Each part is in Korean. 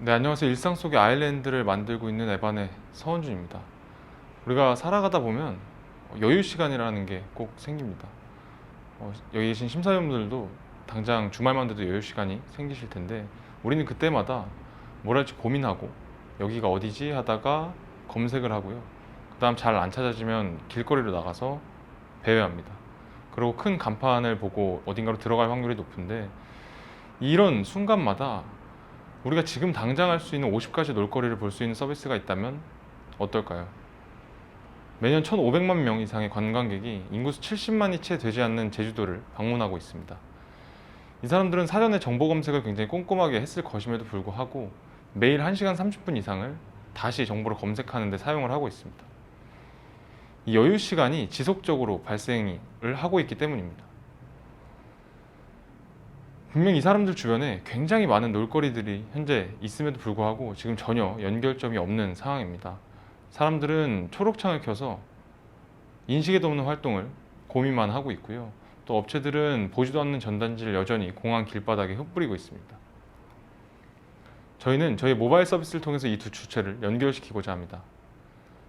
네, 안녕하세요. 일상 속의 아일랜드를 만들고 있는 에반의 서원준입니다. 우리가 살아가다 보면 여유 시간이라는 게 꼭 생깁니다. 여기 계신 심사위원분들도 당장 주말만 돼도 여유 시간이 생기실 텐데 우리는 그때마다 뭘 할지 고민하고 여기가 어디지 하다가 검색을 하고요. 그 다음 잘 안 찾아지면 길거리로 나가서 배회합니다. 그리고 큰 간판을 보고 어딘가로 들어갈 확률이 높은데 이런 순간마다 우리가 지금 당장 할 수 있는 50가지 놀거리를 볼 수 있는 서비스가 있다면 어떨까요? 매년 1,500만 명 이상의 관광객이 인구수 70만이 채 되지 않는 제주도를 방문하고 있습니다. 이 사람들은 사전에 정보 검색을 굉장히 꼼꼼하게 했을 것임에도 불구하고 매일 1시간 30분 이상을 다시 정보를 검색하는 데 사용을 하고 있습니다. 이 여유 시간이 지속적으로 발생을 하고 있기 때문입니다. 분명히 이 사람들 주변에 굉장히 많은 놀거리들이 현재 있음에도 불구하고 지금 전혀 연결점이 없는 상황입니다. 사람들은 초록창을 켜서 인식에도 없는 활동을 고민만 하고 있고요. 또 업체들은 보지도 않는 전단지를 여전히 공항 길바닥에 흩뿌리고 있습니다. 저희는 저희 모바일 서비스를 통해서 이 두 주체를 연결시키고자 합니다.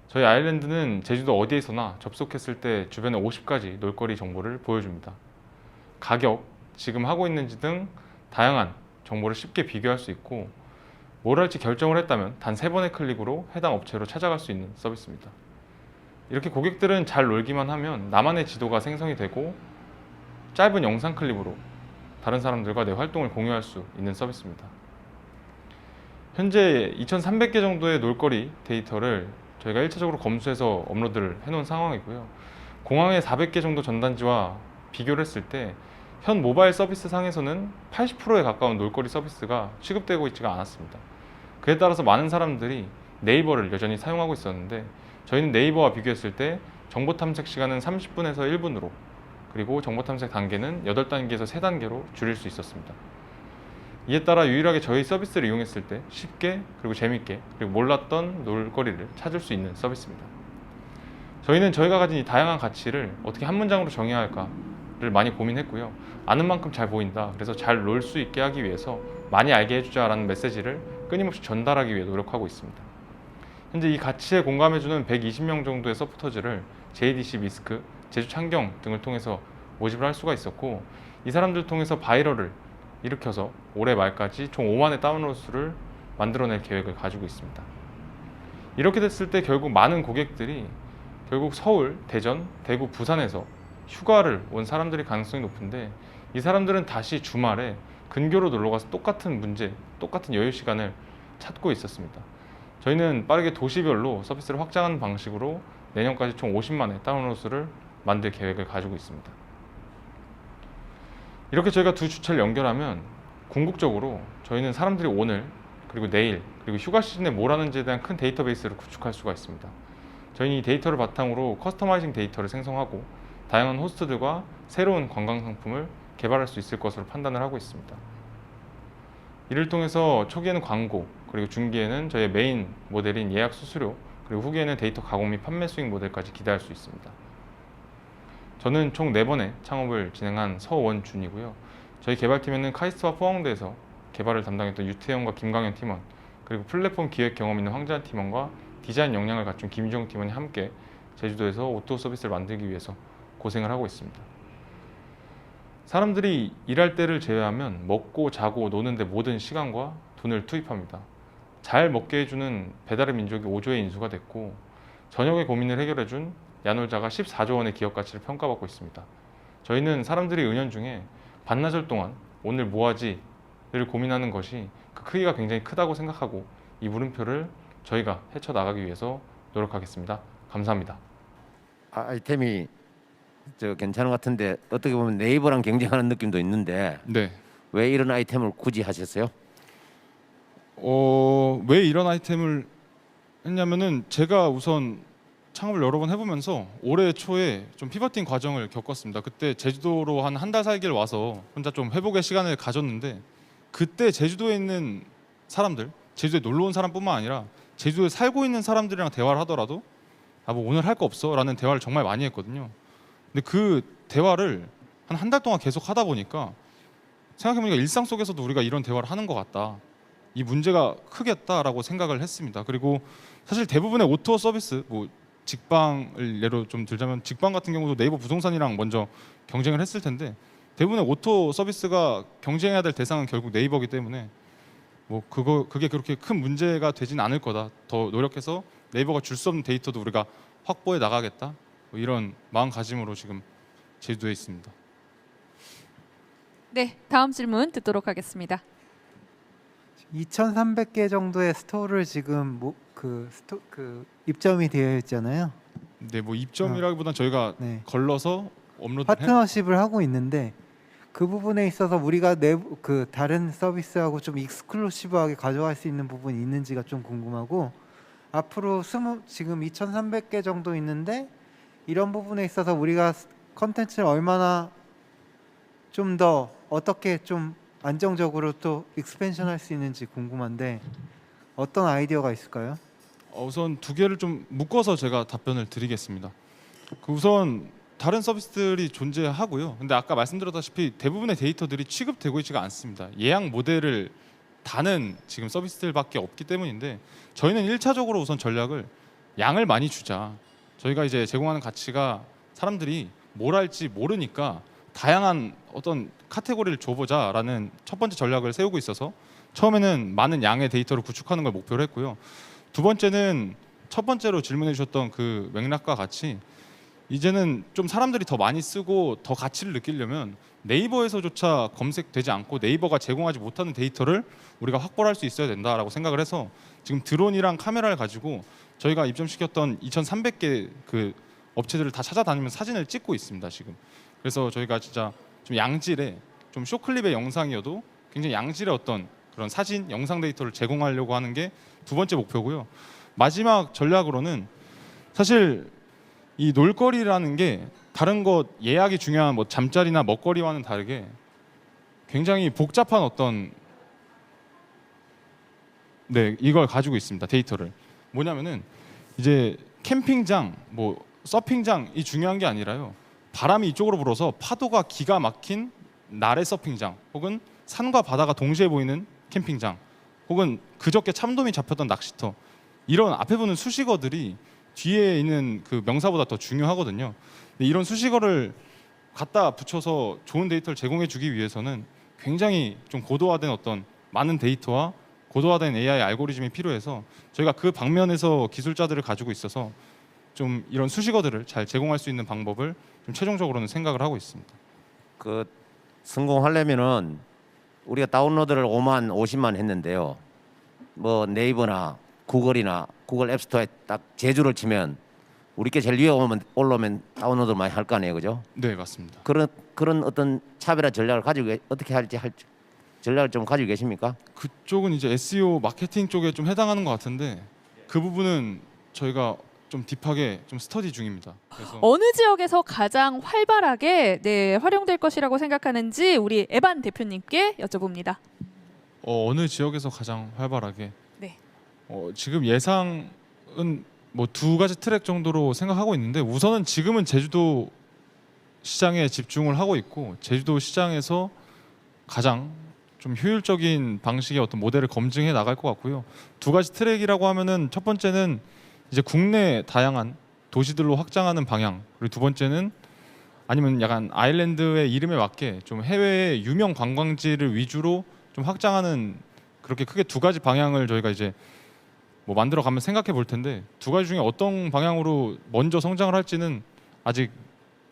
저희 아일랜드는 제주도 어디에서나 접속했을 때 주변에 50가지 놀거리 정보를 보여줍니다. 가격, 지금 하고 있는지 등 다양한 정보를 쉽게 비교할 수 있고 뭘 할지 결정을 했다면 단 3번의 클릭으로 해당 업체로 찾아갈 수 있는 서비스입니다. 이렇게 고객들은 잘 놀기만 하면 나만의 지도가 생성이 되고 짧은 영상 클립으로 다른 사람들과 내 활동을 공유할 수 있는 서비스입니다. 현재 2,300개 정도의 놀거리 데이터를 저희가 1차적으로 검수해서 업로드를 해놓은 상황이고요. 공항에 400개 정도 전단지와 비교를 했을 때 현 모바일 서비스 상에서는 80%에 가까운 놀거리 서비스가 취급되고 있지가 않았습니다. 그에 따라서 많은 사람들이 네이버를 여전히 사용하고 있었는데 저희는 네이버와 비교했을 때 정보 탐색 시간은 30분에서 1분으로 그리고 정보 탐색 단계는 8단계에서 3단계로 줄일 수 있었습니다. 이에 따라 유일하게 저희 서비스를 이용했을 때 쉽게 그리고 재밌게 그리고 몰랐던 놀거리를 찾을 수 있는 서비스입니다. 저희는 저희가 가진 이 다양한 가치를 어떻게 한 문장으로 정의해야 할까를 많이 고민했고요. 아는 만큼 잘 보인다. 그래서 잘 놀 수 있게 하기 위해서 많이 알게 해주자라는 메시지를 끊임없이 전달하기 위해 노력하고 있습니다. 현재 이 가치에 공감해주는 120명 정도의 서포터즈를 JDC 미스크, 제주창경 등을 통해서 모집을 할 수가 있었고 이 사람들 통해서 바이럴을 일으켜서 올해 말까지 총 5만의 다운로드 수를 만들어낼 계획을 가지고 있습니다. 이렇게 됐을 때 결국 많은 고객들이 결국 서울, 대전, 대구, 부산에서 휴가를 온 사람들이 가능성이 높은데 이 사람들은 다시 주말에 근교로 놀러가서 똑같은 문제, 똑같은 여유 시간을 찾고 있었습니다. 저희는 빠르게 도시별로 서비스를 확장하는 방식으로 내년까지 총 50만의 다운로드 수를 만들 계획을 가지고 있습니다. 이렇게 저희가 두 주체를 연결하면 궁극적으로 저희는 사람들이 오늘 그리고 내일 그리고 휴가 시즌에 뭘 하는지에 대한 큰 데이터베이스를 구축할 수가 있습니다. 저희는 이 데이터를 바탕으로 커스터마이징 데이터를 생성하고 다양한 호스트들과 새로운 관광 상품을 개발할 수 있을 것으로 판단을 하고 있습니다. 이를 통해서 초기에는 광고, 그리고 중기에는 저희의 메인 모델인 예약 수수료, 그리고 후기에는 데이터 가공 및 판매 수익 모델까지 기대할 수 있습니다. 저는 총 4번의 창업을 진행한 서원준이고요. 저희 개발팀에는 카이스트와 포항대에서 개발을 담당했던 유태영과 김강현 팀원, 그리고 플랫폼 기획 경험 있는 황재한 팀원과 디자인 역량을 갖춘 김주영 팀원이 함께 제주도에서 오토 서비스를 만들기 위해서 고생을 하고 있습니다. 사람들이 일할 때를 제외하면 먹고 자고 노는데 모든 시간과 돈을 투입합니다. 잘 먹게 해주는 배달의 민족이 5조의 인수가 됐고 저녁의 고민을 해결해준 야놀자가 14조 원의 기업 가치를 평가받고 있습니다. 저희는 사람들이 은연 중에 반나절 동안 오늘 뭐하지를 고민하는 것이 그 크기가 굉장히 크다고 생각하고 이 물음표를 저희가 헤쳐나가기 위해서 노력하겠습니다. 감사합니다. 아이템이 괜찮은 것 같은데 어떻게 보면 네이버랑 경쟁하는 느낌도 있는데 네. 왜 이런 아이템을 굳이 하셨어요? 왜 이런 아이템을 했냐면은 제가 우선 창업을 여러 번 해보면서 올해 초에 좀 피벗팅 과정을 겪었습니다. 그때 제주도로 한 달 살기를 와서 혼자 좀 회복의 시간을 가졌는데 그때 제주도에 있는 사람들, 제주도에 놀러 온 사람뿐만 아니라 제주도에 살고 있는 사람들이랑 대화를 하더라도 뭐 오늘 할 거 없어 라는 대화를 정말 많이 했거든요. 근데 그 대화를 한 달 동안 계속 하다 보니까 생각해보니까 일상 속에서도 우리가 이런 대화를 하는 것 같다. 이 문제가 크겠다라고 생각을 했습니다. 그리고 사실 대부분의 오토 서비스, 뭐 직방을 예로 좀 들자면 직방 같은 경우도 네이버 부동산이랑 먼저 경쟁을 했을 텐데 대부분의 오토 서비스가 경쟁해야 될 대상은 결국 네이버이기 때문에 뭐 그게 그렇게 큰 문제가 되진 않을 거다. 더 노력해서 네이버가 줄 수 없는 데이터도 우리가 확보해 나가겠다. 뭐 이런 마음가짐으로 지금 제주도에 있습니다. 네, 다음 질문 듣도록 하겠습니다. 2,300개 정도의 스토어를 지금 입점이 되어 있잖아요. 네, 뭐 입점이라기보단 저희가 네. 걸러서 업로드 파트너십을 하고 있는데 그 부분에 있어서 우리가 다른 서비스하고 좀 익스클루시브하게 가져갈 수 있는 부분이 있는지가 좀 궁금하고 앞으로 지금 2,300개 정도 있는데 이런 부분에 있어서 우리가 컨텐츠를 얼마나 좀 더 어떻게 좀 안정적으로 또 익스펜션 할 수 있는지 궁금한데 어떤 아이디어가 있을까요? 우선 두 개를 좀 묶어서 제가 답변을 드리겠습니다. 우선 다른 서비스들이 존재하고요. 근데 아까 말씀드렸다시피 대부분의 데이터들이 취급되고 있지가 않습니다. 예약 모델을 다는 지금 서비스들밖에 없기 때문인데 저희는 1차적으로 우선 전략을 양을 많이 주자. 저희가 이제 제공하는 가치가 사람들이 뭘 할지 모르니까 다양한 어떤 카테고리를 줘보자라는 첫 번째 전략을 세우고 있어서 처음에는 많은 양의 데이터를 구축하는 걸 목표로 했고요. 두 번째는 첫 번째로 질문해 주셨던 그 맥락과 같이 이제는 좀 사람들이 더 많이 쓰고 더 가치를 느끼려면 네이버에서조차 검색되지 않고 네이버가 제공하지 못하는 데이터를 우리가 확보를 할 수 있어야 된다라고 생각을 해서 지금 드론이랑 카메라를 가지고 저희가 입점시켰던 2,300개 그 업체들을 다 찾아다니면서 사진을 찍고 있습니다. 지금. 그래서 저희가 진짜 좀 양질의 좀 쇼클립의 영상이어도 굉장히 양질의 어떤 그런 사진, 영상 데이터를 제공하려고 하는 게 두 번째 목표고요. 마지막 전략으로는 사실 이 놀거리라는 게 다른 것 예약이 중요한 뭐 잠자리나 먹거리와는 다르게 굉장히 복잡한 어떤 이걸 가지고 있습니다. 데이터를. 뭐냐면은 이제 캠핑장, 뭐 서핑장이 중요한 게 아니라요. 바람이 이쪽으로 불어서 파도가 기가 막힌 나래 서핑장 혹은 산과 바다가 동시에 보이는 캠핑장 혹은 그저께 참돔이 잡혔던 낚시터 이런 앞에 보는 수식어들이 뒤에 있는 그 명사보다 더 중요하거든요. 근데 이런 수식어를 갖다 붙여서 좋은 데이터를 제공해 주기 위해서는 굉장히 좀 고도화된 어떤 많은 데이터와 고도화된 AI 알고리즘이 필요해서 저희가 그 방면에서 기술자들을 가지고 있어서 좀 이런 수식어들을 잘 제공할 수 있는 방법을 좀 최종적으로는 생각을 하고 있습니다. 그 성공하려면은 우리가 다운로드를 5만 50만 했는데요. 뭐 네이버나 구글이나 구글 앱스토어에 딱 제주를 치면 우리께 제일 위에 올라오면 다운로드 많이 할 거 아니에요, 그죠? 네, 맞습니다. 그런 어떤 차별화 전략을 가지고 어떻게 할지 전략을 좀 가지고 계십니까? 그쪽은 이제 SEO 마케팅 쪽에 좀 해당하는 것 같은데 그 부분은 저희가 좀 딥하게 좀 스터디 중입니다. 그래서 어느 지역에서 가장 활발하게 활용될 것이라고 생각하는지 우리 에반 대표님께 여쭤봅니다. 어느 지역에서 가장 활발하게? 네. 지금 예상은 뭐 두 가지 트랙 정도로 생각하고 있는데 우선은 지금은 제주도 시장에 집중을 하고 있고 제주도 시장에서 가장 좀 효율적인 방식의 어떤 모델을 검증해 나갈 것 같고요. 두 가지 트랙이라고 하면은 첫 번째는 이제 국내 다양한 도시들로 확장하는 방향, 그리고 두 번째는 아니면 약간 아일랜드의 이름에 맞게 좀 해외의 유명 관광지를 위주로 좀 확장하는 그렇게 크게 두 가지 방향을 저희가 이제 뭐 만들어 가면 생각해 볼 텐데 두 가지 중에 어떤 방향으로 먼저 성장을 할지는 아직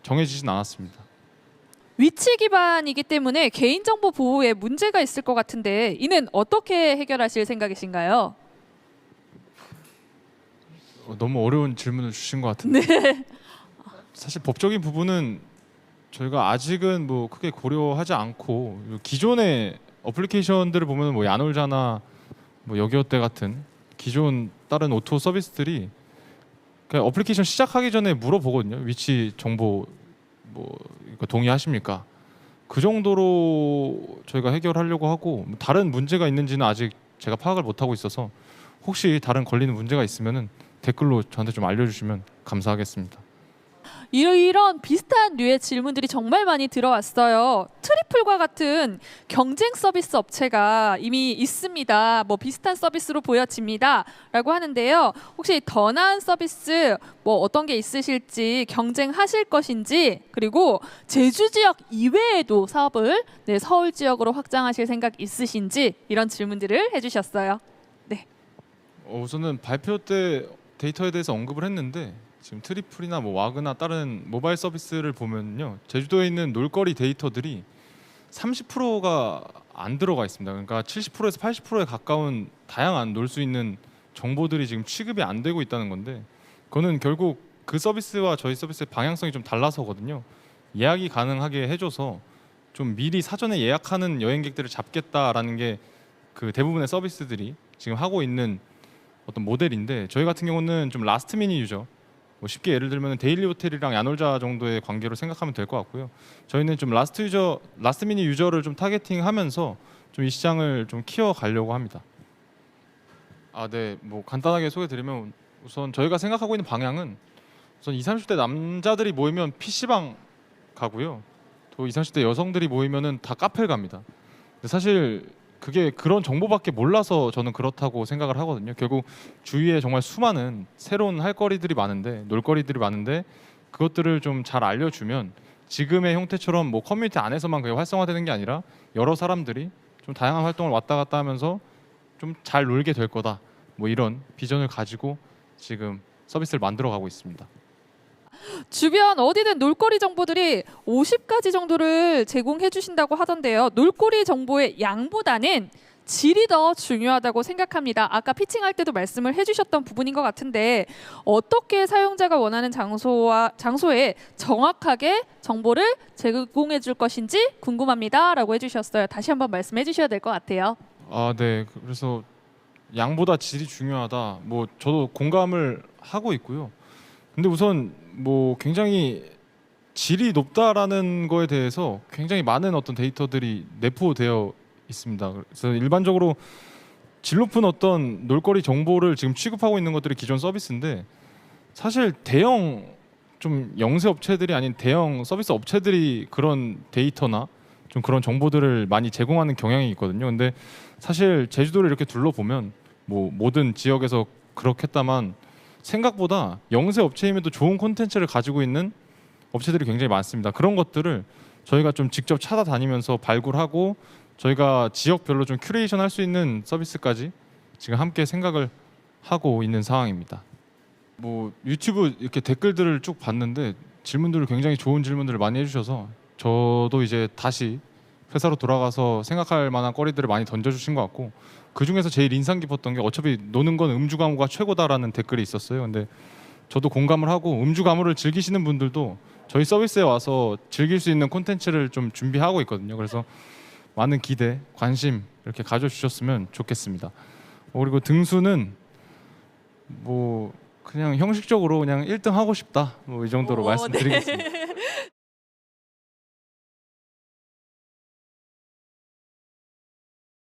정해지진 않았습니다. 위치 기반이기 때문에 개인정보 보호에 문제가 있을 것 같은데 이는 어떻게 해결하실 생각이신가요? 너무 어려운 질문을 주신 것 같은데 네. 사실 법적인 부분은 저희가 아직은 뭐 크게 고려하지 않고 기존의 어플리케이션들을 보면 뭐 야놀자나 뭐 여기어때 같은 기존 다른 오토 서비스들이 그냥 어플리케이션 시작하기 전에 물어보거든요. 위치 정보 뭐 이거 동의하십니까? 그 정도로 저희가 해결하려고 하고 다른 문제가 있는지는 아직 제가 파악을 못 하고 있어서 혹시 다른 걸리는 문제가 있으면은 댓글로 저한테 좀 알려주시면 감사하겠습니다. 이런 비슷한 류의 질문들이 정말 많이 들어왔어요. 트리플과 같은 경쟁 서비스 업체가 이미 있습니다. 뭐 비슷한 서비스로 보여집니다라고 하는데요. 혹시 더 나은 서비스 뭐 어떤 게 있으실지, 경쟁하실 것인지, 그리고 제주 지역 이외에도 사업을 서울 지역으로 확장하실 생각 있으신지 이런 질문들을 해주셨어요. 우선은 발표 때 데이터에 대해서 언급을 했는데 지금 트리플이나 뭐 와그나 다른 모바일 서비스를 보면요, 제주도에 있는 놀거리 데이터들이 30%가 안 들어가 있습니다. 그러니까 70%에서 80%에 가까운 다양한 놀 수 있는 정보들이 지금 취급이 안 되고 있다는 건데, 그거는 결국 그 서비스와 저희 서비스의 방향성이 좀 달라서거든요. 예약이 가능하게 해줘서 좀 미리 사전에 예약하는 여행객들을 잡겠다라는 게 그 대부분의 서비스들이 지금 하고 있는 어떤 모델인데, 저희 같은 경우는 좀 라스트 미니 유저, 뭐 쉽게 예를 들면 데일리 호텔이랑 야놀자 정도의 관계로 생각하면 될 것 같고요. 저희는 좀 라스트 미니 유저를 좀 타겟팅하면서 좀 이 시장을 좀 키워 가려고 합니다. 네, 뭐 간단하게 소개드리면 우선 저희가 생각하고 있는 방향은 우선 20, 30대 남자들이 모이면 PC방 가고요. 또 20, 30대 여성들이 모이면은 다 카페를 갑니다. 근데 사실 그게 그런 정보밖에 몰라서 저는 그렇다고 생각을 하거든요. 결국 주위에 정말 수많은 새로운 할거리들이 많은데, 놀거리들이 많은데 그것들을 좀 잘 알려주면 지금의 형태처럼 뭐 커뮤니티 안에서만 그게 활성화되는 게 아니라 여러 사람들이 좀 다양한 활동을 왔다 갔다 하면서 좀 잘 놀게 될 거다, 뭐 이런 비전을 가지고 지금 서비스를 만들어 가고 있습니다. 주변 어디든 놀거리 정보들이 50가지 정도를 제공해 주신다고 하던데요. 놀거리 정보의 양보다는 질이 더 중요하다고 생각합니다. 아까 피칭할 때도 말씀을 해주셨던 부분인 것 같은데, 어떻게 사용자가 원하는 장소에 정확하게 정보를 제공해 줄 것인지 궁금합니다라고 해주셨어요. 다시 한번 말씀해 주셔야 될 것 같아요. 네. 그래서 양보다 질이 중요하다, 뭐 저도 공감을 하고 있고요. 근데 우선 뭐 굉장히 질이 높다라는 거에 대해서 굉장히 많은 어떤 데이터들이 내포되어 있습니다. 그래서 일반적으로 질 높은 어떤 놀거리 정보를 지금 취급하고 있는 것들이 기존 서비스인데, 사실 대형 좀 영세 업체들이 아닌 대형 서비스 업체들이 그런 데이터나 좀 그런 정보들을 많이 제공하는 경향이 있거든요. 근데 사실 제주도를 이렇게 둘러보면 뭐 모든 지역에서 그렇겠다만 생각보다 영세 업체임에도 좋은 콘텐츠를 가지고 있는 업체들이 굉장히 많습니다. 그런 것들을 저희가 좀 직접 찾아다니면서 발굴하고 저희가 지역별로 좀 큐레이션 할 수 있는 서비스까지 지금 함께 생각을 하고 있는 상황입니다. 뭐 유튜브 이렇게 댓글들을 쭉 봤는데 질문들을 굉장히 좋은 질문들을 많이 해주셔서 저도 이제 다시 회사로 돌아가서 생각할 만한 거리들을 많이 던져주신 것 같고, 그 중에서 제일 인상 깊었던 게 어차피 노는 건 음주 가무가 최고다라는 댓글이 있었어요. 근데 저도 공감을 하고, 음주 가무를 즐기시는 분들도 저희 서비스에 와서 즐길 수 있는 콘텐츠를 좀 준비하고 있거든요. 그래서 많은 기대, 관심 이렇게 가져주셨으면 좋겠습니다. 그리고 등수는 뭐 그냥 형식적으로 그냥 1등 하고 싶다, 뭐 이 정도로 말씀드리겠습니다.